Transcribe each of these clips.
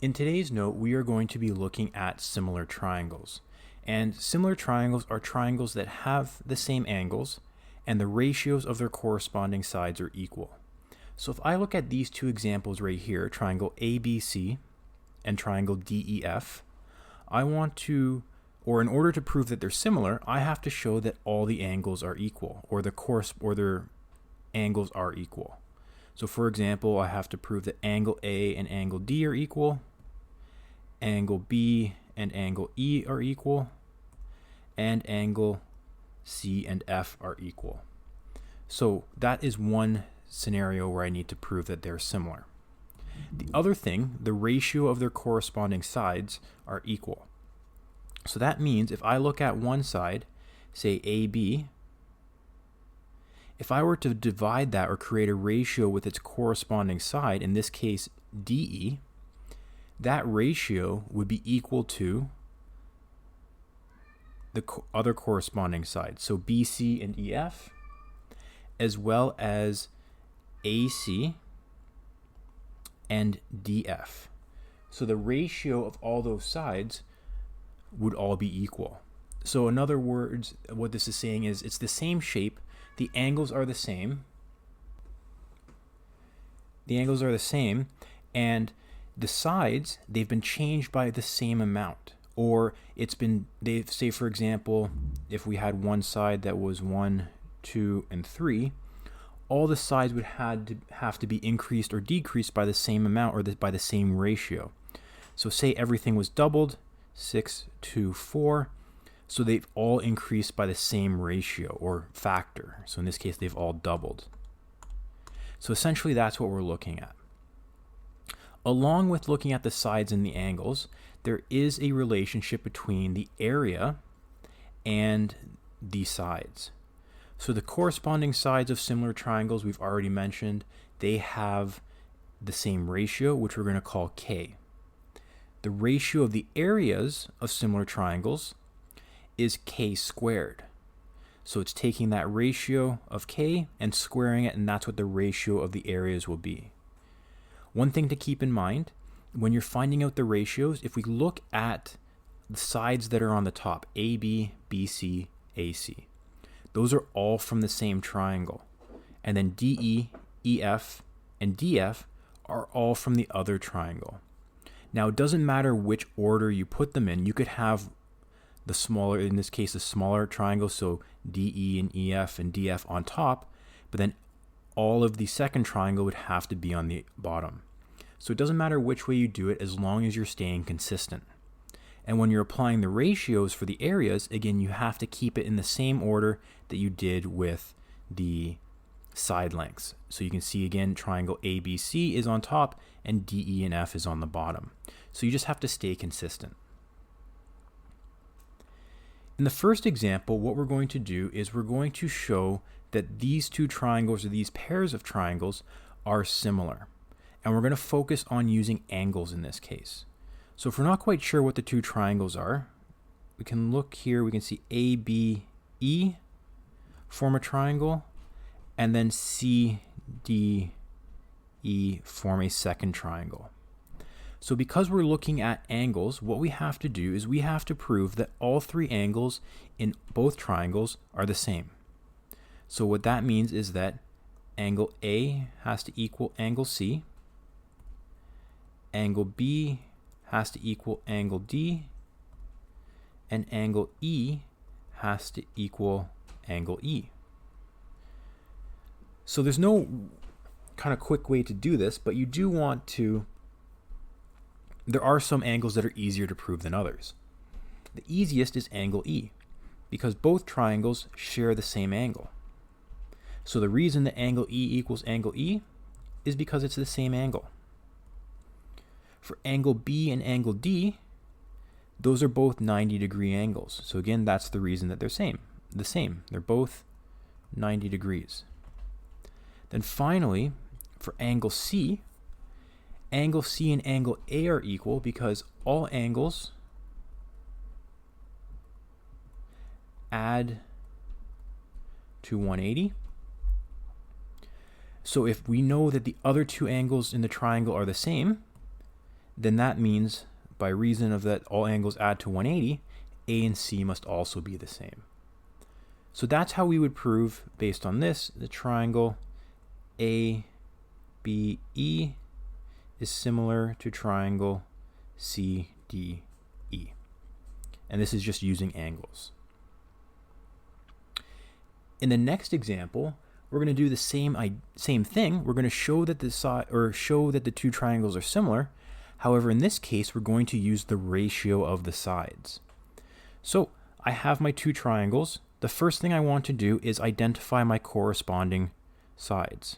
In today's note, we are going to be looking at similar triangles. And similar triangles are triangles that have the same angles and the ratios of their corresponding sides are equal. So if I look at these two examples right here, triangle ABC and triangle DEF, I want to, or in order to prove that they're similar, I have to show that all the angles are equal, or their angles are equal. So for example, I have to prove that angle A and angle D are equal, angle B and angle E are equal, and angle C and F are equal. So that is one scenario where I need to prove that they're similar. The other thing, the ratio of their corresponding sides are equal. So that means if I look at one side, say AB, if I were to divide that or create a ratio with its corresponding side, in this case DE, that ratio would be equal to the other corresponding side. So BC and EF, as well as AC and DF. So the ratio of all those sides would all be equal. So in other words, what this is saying is it's the same shape, the angles are the same. The angles are the same, and the sides, they've been changed by the same amount. Or they've, say for example, if we had one side that was 1, 2, and 3, all the sides would have to be increased or decreased by the same amount or by the same ratio. So say everything was doubled, 6, 2, 4, so they've all increased by the same ratio or factor. So in this case, they've all doubled. So essentially that's what we're looking at. Along with looking at the sides and the angles, there is a relationship between the area and the sides. So the corresponding sides of similar triangles we've already mentioned, they have the same ratio, which we're going to call K. The ratio of the areas of similar triangles is K squared. So it's taking that ratio of K and squaring it, and that's what the ratio of the areas will be. One thing to keep in mind, when you're finding out the ratios, if we look at the sides that are on the top, AB, BC, AC, those are all from the same triangle. And then DE, EF, and DF are all from the other triangle. Now, it doesn't matter which order you put them in. You could have the smaller, in this case, the smaller triangle, so DE and EF and DF on top, but then all of the second triangle would have to be on the bottom. So it doesn't matter which way you do it as long as you're staying consistent. And when you're applying the ratios for the areas, again, you have to keep it in the same order that you did with the side lengths. So you can see again, triangle ABC is on top and DE and F is on the bottom. So you just have to stay consistent. In the first example, what we're going to do is we're going to show that these two triangles or these pairs of triangles are similar. And we're going to focus on using angles in this case. So if we're not quite sure what the two triangles are, we can look here, we can see ABE form a triangle, and then CDE form a second triangle. So because we're looking at angles, what we have to do is we have to prove that all three angles in both triangles are the same. So what that means is that angle A has to equal angle C, angle B has to equal angle D, and angle E has to equal angle E. So there's no kind of quick way to do this, but you do want to, there are some angles that are easier to prove than others. The easiest is angle E, because both triangles share the same angle. So the reason that angle E equals angle E is because it's the same angle. For angle B and angle D, those are both 90-degree angles. So again, that's the reason that they're the same. They're both 90 degrees. Then finally, for angle C and angle A are equal because all angles add to 180. So if we know that the other two angles in the triangle are the same, then that means by reason of that all angles add to 180, A and C must also be the same. So that's how we would prove, based on this, the triangle ABE is similar to triangle CDE. And this is just using angles. In the next example, we're going to do the same thing. We're going to show that the two triangles are similar. However, in this case, we're going to use the ratio of the sides. So I have my two triangles. The first thing I want to do is identify my corresponding sides.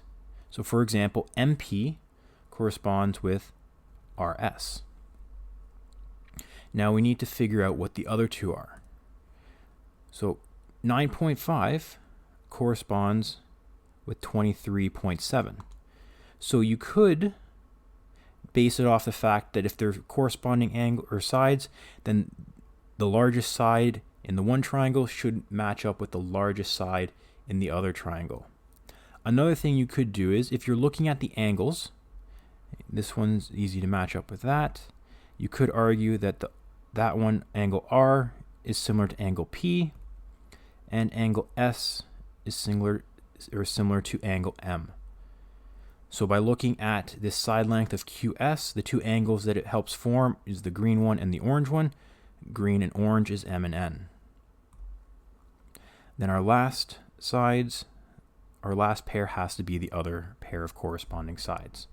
So for example, MP corresponds with RS. Now we need to figure out what the other two are. So 9.5 corresponds with 23.7. So you could base it off the fact that if they're corresponding angle or sides, then the largest side in the one triangle should match up with the largest side in the other triangle. Another thing you could do is, if you're looking at the angles, this one's easy to match up with that. You could argue that that one, angle R, is similar to angle P, and angle S is similar to angle M. So by looking at this side length of QS, the two angles that it helps form is the green one and the orange one. Green and orange is M and N. Then our last pair has to be the other pair of corresponding sides.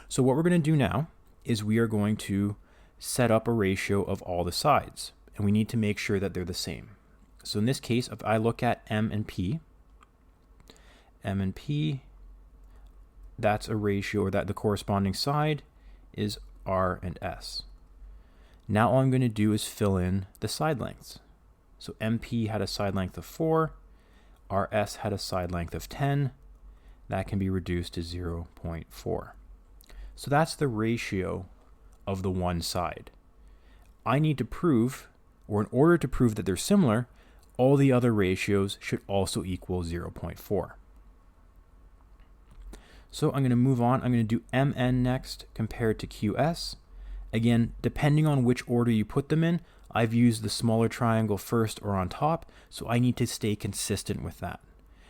So what we're going to do now is we are going to set up a ratio of all the sides, and we need to make sure that they're the same. So in this case, if I look at M and P, that's a ratio, or that the corresponding side is R and S. Now all I'm going to do is fill in the side lengths. So MP had a side length of 4, RS had a side length of 10. That can be reduced to 0.4. So that's the ratio of the one side. I need to prove, or in order to prove that they're similar, all the other ratios should also equal 0.4. So I'm going to move on. I'm going to do MN next compared to QS. Again, depending on which order you put them in, I've used the smaller triangle first or on top, so I need to stay consistent with that.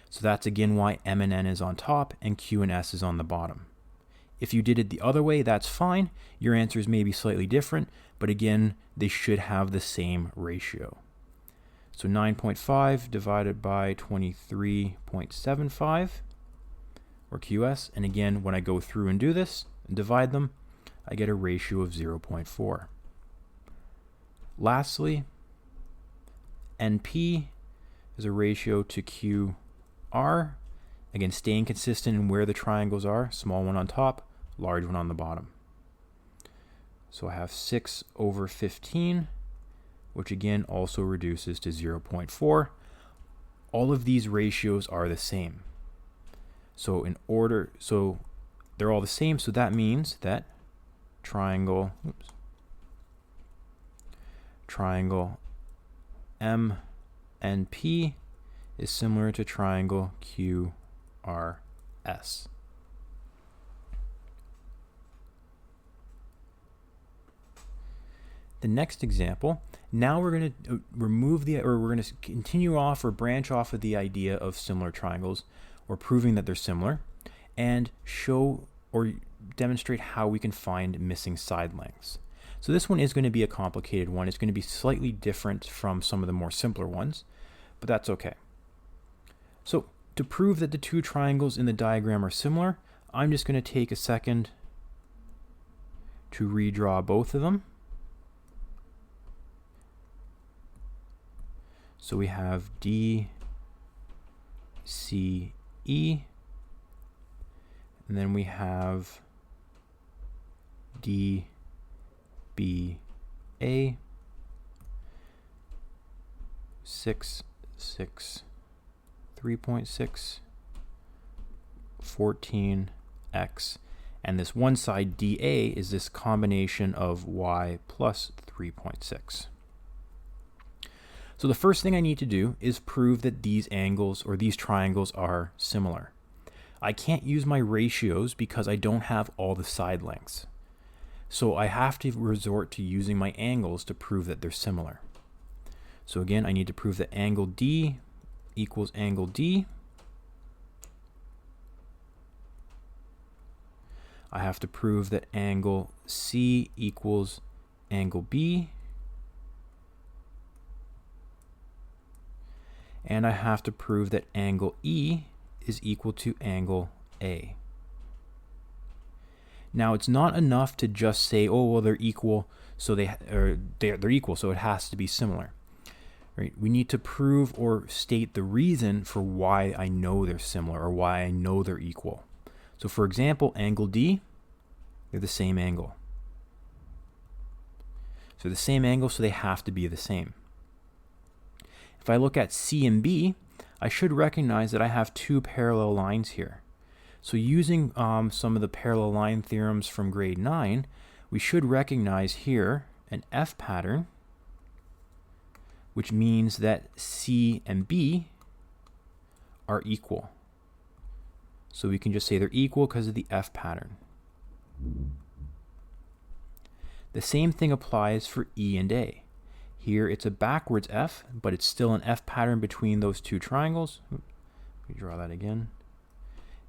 So that's again why M and N is on top and Q and S is on the bottom. If you did it the other way, that's fine. Your answers may be slightly different, but again, they should have the same ratio. So 9.5 divided by 23.75, or QS, and again, when I go through and do this and divide them, I get a ratio of 0.4. Lastly, NP is a ratio to QR. Again, staying consistent in where the triangles are, small one on top, large one on the bottom. So I have 6/15, which again also reduces to 0.4. All of these ratios are the same. So they're all the same, so that means that triangle MNP is similar to triangle QRS. The next example, now we're going to we're going to continue off or branch off of the idea of similar triangles, or proving that they're similar, and show or demonstrate how we can find missing side lengths. So this one is going to be a complicated one. It's going to be slightly different from some of the more simpler ones, but that's okay. So to prove that the two triangles in the diagram are similar, I'm just going to take a second to redraw both of them. So we have DCE, and then we have DBA, 6, 3.6, 14x, and this one side DA is this combination of y plus 3.6. So the first thing I need to do is prove that these angles or these triangles are similar. I can't use my ratios because I don't have all the side lengths. So I have to resort to using my angles to prove that they're similar. So again, I need to prove that angle D equals angle D. I have to prove that angle C equals angle B. And I have to prove that angle E is equal to angle A. Now it's not enough to just say, oh well, they're equal, so they're equal, so it has to be similar. Right? We need to prove or state the reason for why I know they're similar or why I know they're equal. So for example, angle D, they're the same angle. So the same angle, so they have to be the same. If I look at C and B, I should recognize that I have two parallel lines here. So using some of the parallel line theorems from grade 9, we should recognize here an F pattern, which means that C and B are equal. So we can just say they're equal because of the F pattern. The same thing applies for E and A. Here it's a backwards F, but it's still an F pattern between those two triangles. Let me draw that again.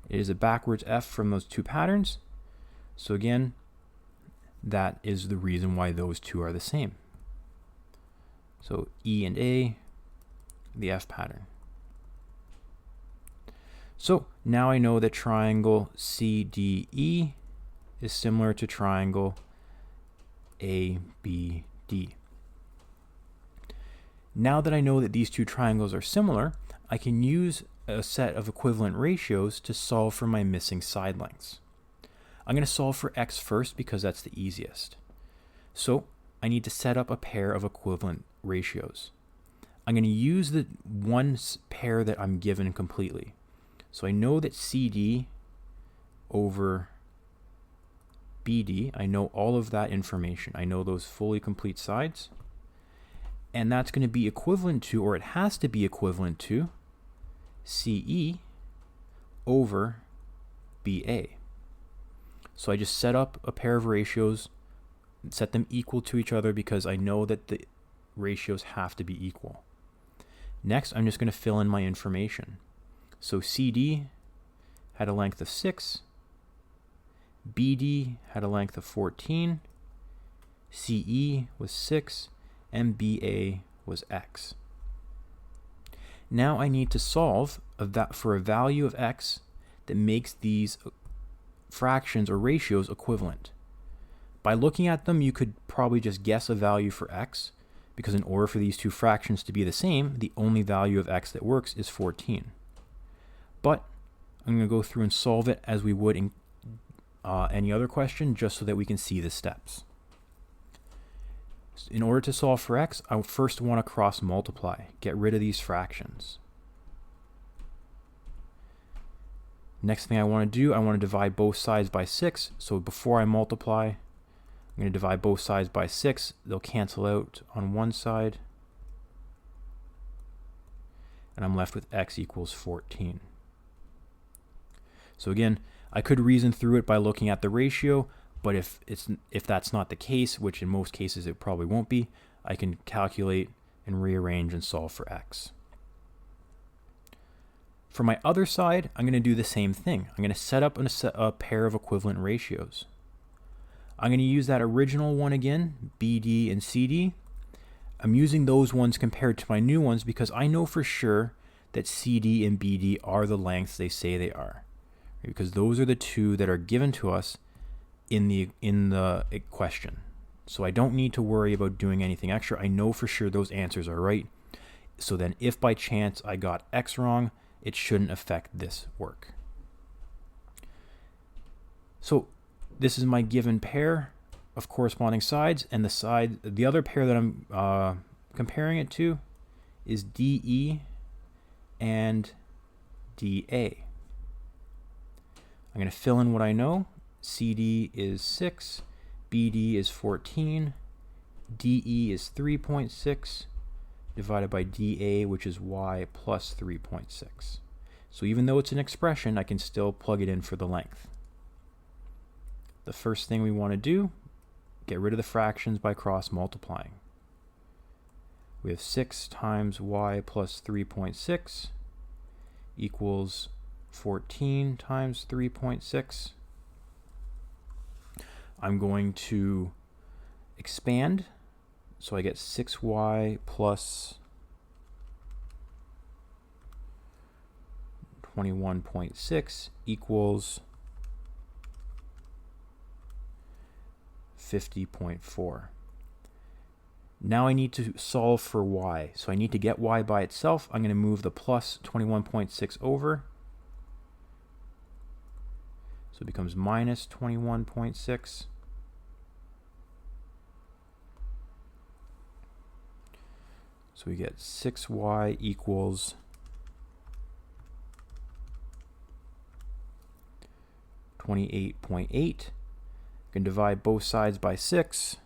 It is a backwards F from those two patterns. So again, that is the reason why those two are the same. So E and A, the F pattern. So now I know that triangle CDE is similar to triangle ABD. Now that I know that these two triangles are similar, I can use a set of equivalent ratios to solve for my missing side lengths. I'm going to solve for x first because that's the easiest. So I need to set up a pair of equivalent ratios. I'm going to use the one pair that I'm given completely. So I know that CD over BD, I know all of that information. I know those fully complete sides. And that's going to be equivalent to, or it has to be equivalent to, CE over BA. So I just set up a pair of ratios, set them equal to each other because I know that the ratios have to be equal. Next, I'm just going to fill in my information. So CD had a length of 6, BD had a length of 14, CE was 6, and BA was x. Now I need to solve for a value of x that makes these fractions or ratios equivalent. By looking at them, you could probably just guess a value for x, because in order for these two fractions to be the same, the only value of x that works is 14. But I'm going to go through and solve it as we would in any other question, just so that we can see the steps. In order to solve for x, I first want to cross multiply, get rid of these fractions. Next thing I want to do, I want to divide both sides by 6. So before I multiply, I'm going to divide both sides by 6. They'll cancel out on one side. And I'm left with x equals 14. So again, I could reason through it by looking at the ratio, but if that's not the case, which in most cases it probably won't be, I can calculate and rearrange and solve for x. For my other side, I'm going to do the same thing. I'm going to set up a pair of equivalent ratios. I'm going to use that original one again, BD and CD. I'm using those ones compared to my new ones because I know for sure that CD and BD are the lengths they say they are, because those are the two that are given to us in the question. So I don't need to worry about doing anything extra. I know for sure those answers are right. So then if by chance I got x wrong, it shouldn't affect this work. So this is my given pair of corresponding sides, and the other pair that I'm comparing it to is DE and DA. I'm going to fill in what I know. CD is 6, BD is 14, DE is 3.6, divided by DA, which is y plus 3.6. So even though it's an expression, I can still plug it in for the length. The first thing we want to do get rid of the fractions by cross multiplying. We have 6 times y plus 3.6 equals 14 times 3.6. I'm going to expand, so I get 6y plus 21.6 equals 50.4. Now I need to solve for y. So I need to get y by itself. I'm going to move the plus 21.6 over. So it becomes minus 21.6. So we get 6y equals 28.8. I can divide both sides by 6.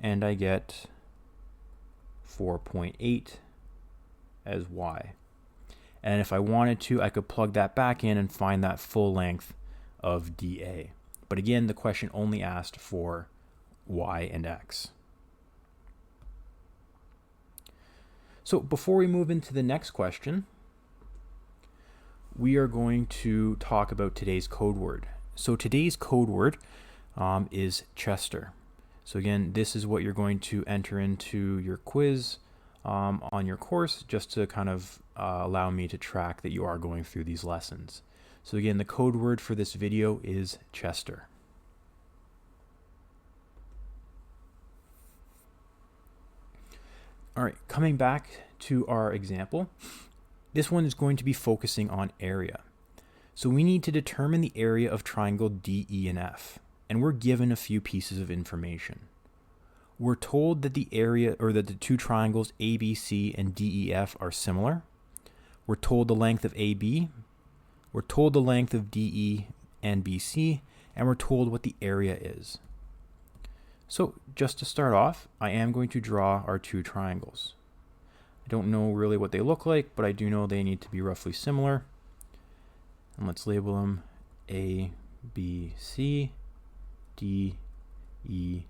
And I get 4.8 as y. And if I wanted to, I could plug that back in and find that full length of dA. But again, the question only asked for y and x. So before we move into the next question, we are going to talk about today's code word. So today's code word is Chester. So again, this is what you're going to enter into your quiz on your course, just to kind of allow me to track that you are going through these lessons. So again, the code word for this video is Chester. All right, coming back to our example, this one is going to be focusing on area. So we need to determine the area of triangle DE and F, and we're given a few pieces of information. We're told that the area, or that the two triangles ABC and DEF are similar. We're told the length of AB. We're told the length of DE and BC, and we're told what the area is. So just to start off, I am going to draw our two triangles. I don't know really what they look like, but I do know they need to be roughly similar. And let's label them A, B, C, D, E,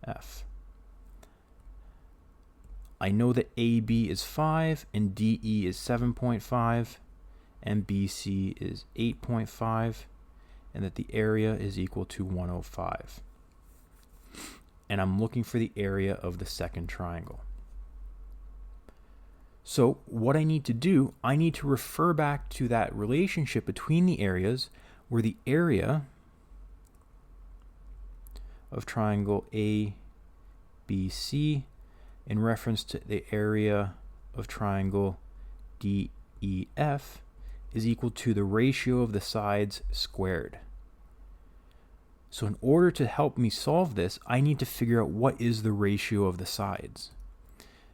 F. I know that AB is 5 and DE is 7.5 and BC is 8.5 and that the area is equal to 105. And I'm looking for the area of the second triangle. So what I need to do, I need to refer back to that relationship between the areas where the area of triangle ABC in reference to the area of triangle DEF is equal to the ratio of the sides squared. So in order to help me solve this, I need to figure out what is the ratio of the sides.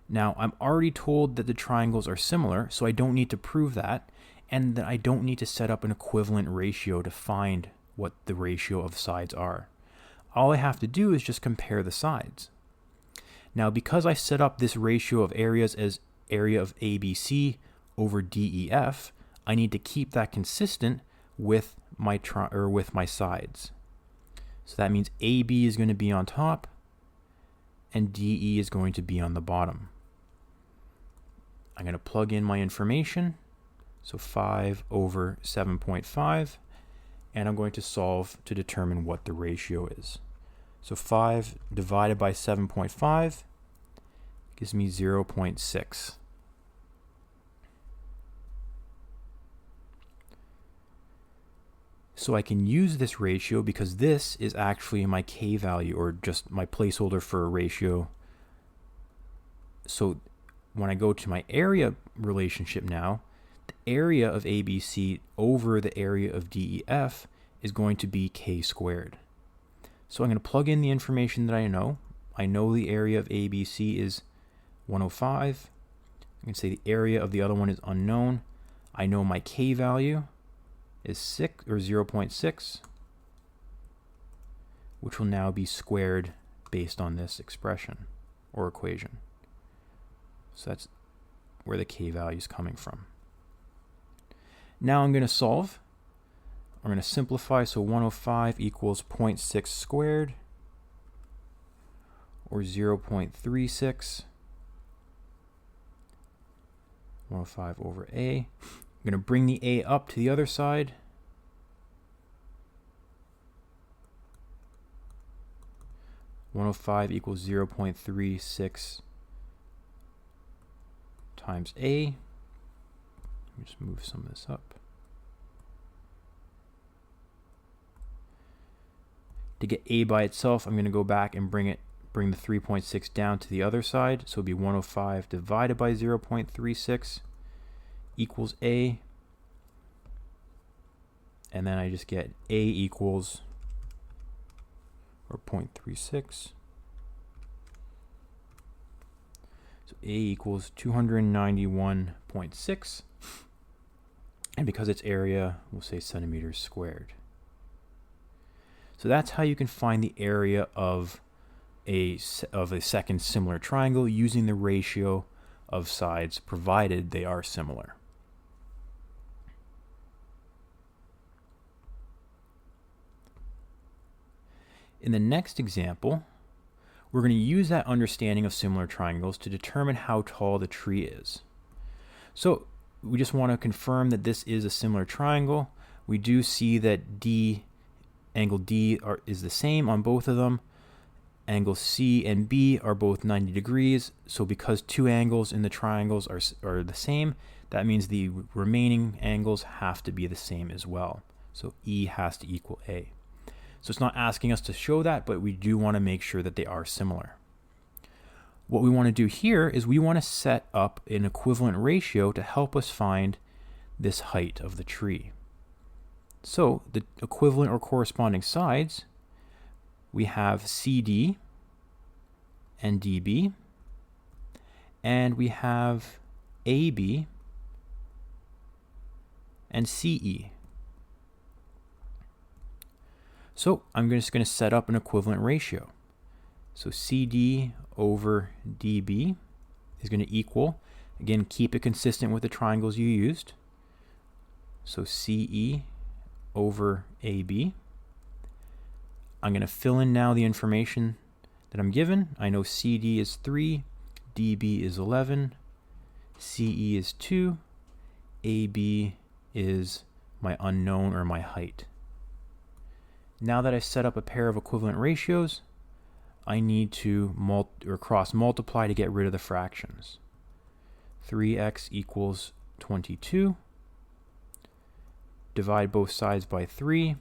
Now, I'm already told that the triangles are similar, so I don't need to prove that, and that I don't need to set up an equivalent ratio to find what the ratio of sides are. All I have to do is just compare the sides. Now, because I set up this ratio of areas as area of ABC over DEF, I need to keep that consistent with my sides. So that means AB is going to be on top and DE is going to be on the bottom. I'm going to plug in my information. So 5 over 7.5. And I'm going to solve to determine what the ratio is. So 5 divided by 7.5 gives me 0.6. So I can use this ratio because this is actually my K value, or just my placeholder for a ratio. So when I go to my area relationship now, the area of ABC over the area of DEF is going to be K squared. So I'm going to plug in the information that I know. I know the area of ABC is 105. I can say the area of the other one is unknown. I know my K value is 6 or 0.6, which will now be squared based on this expression or equation. So that's where the K value is coming from. Now I'm going to solve, I'm going to simplify, so 105 equals 0.6 squared, or 0.36. 105 over A. I'm going to bring the A up to the other side. (105) equals 0.36 times A. Let me just move some of this up. To get A by itself, I'm going to go back and bring the 3.6 down to the other side. So it'll be 105 divided by 0.36 equals A. And then I just get A equals, or 0.36. So A equals 291.6. And because it's area, we'll say centimeters squared. So that's how you can find the area of a second similar triangle using the ratio of sides, provided they are similar. In the next example, we're going to use that understanding of similar triangles to determine how tall the tree is. So we just want to confirm that this is a similar triangle. We do see that angle D is the same on both of them. Angle C and B are both 90 degrees. So because two angles in the triangles are the same, that means the remaining angles have to be the same as well. So E has to equal A. So it's not asking us to show that, but we do want to make sure that they are similar. What we want to do here is we want to set up an equivalent ratio to help us find this height of the tree. So the equivalent or corresponding sides, we have CD and DB, and we have AB and CE. So I'm just going to set up an equivalent ratio. So CD over DB is going to equal, again, keep it consistent with the triangles you used. So CE over AB. I'm going to fill in now the information that I'm given. I know CD is 3, DB is 11, CE is 2, AB is my unknown or my height. Now that I've set up a pair of equivalent ratios, I need to cross multiply to get rid of the fractions. 3x equals 22. Divide both sides by 3.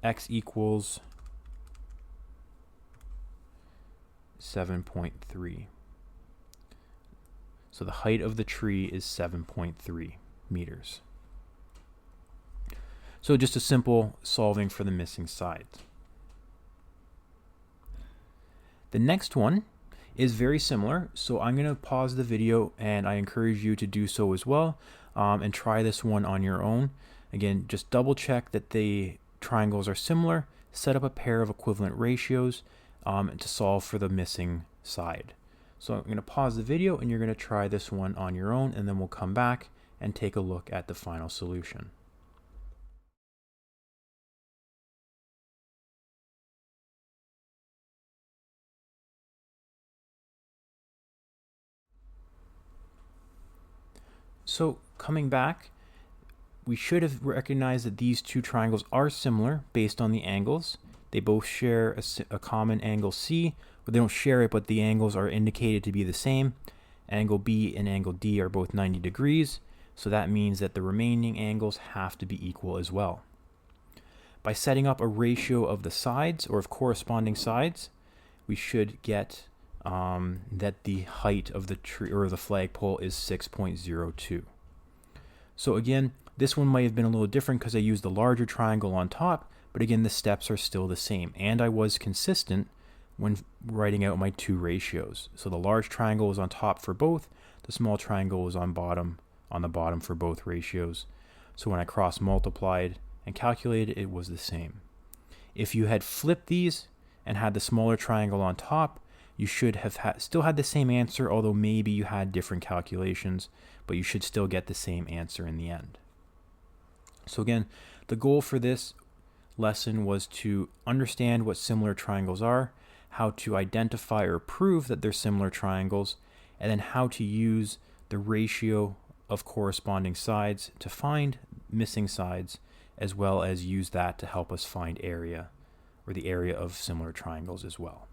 X equals 7.3. So the height of the tree is 7.3 meters. So just a simple solving for the missing sides. The next one is very similar, so I'm going to pause the video and I encourage you to do so as well, and try this one on your own. Again, just double check that the triangles are similar, set up a pair of equivalent ratios to solve for the missing side. So I'm going to pause the video and you're going to try this one on your own, and then we'll come back and take a look at the final solution. So coming back, we should have recognized that these two triangles are similar based on the angles. They both share a common angle C, but they don't share it, but the angles are indicated to be the same. Angle B and angle D are both 90 degrees, so that means that the remaining angles have to be equal as well. By setting up a ratio of the sides, or of corresponding sides, we should get that the height of the tree or the flagpole is 6.02. So again, this one might have been a little different because I used the larger triangle on top, but again, the steps are still the same, and I was consistent when writing out my two ratios. So the large triangle was on top for both, the small triangle was on the bottom for both ratios. So when I cross multiplied and calculated, it was the same. If you had flipped these and had the smaller triangle on top, you should have still had the same answer, although maybe you had different calculations, but you should still get the same answer in the end. So again, the goal for this lesson was to understand what similar triangles are, how to identify or prove that they're similar triangles, and then how to use the ratio of corresponding sides to find missing sides, as well as use that to help us find area, or the area of similar triangles as well.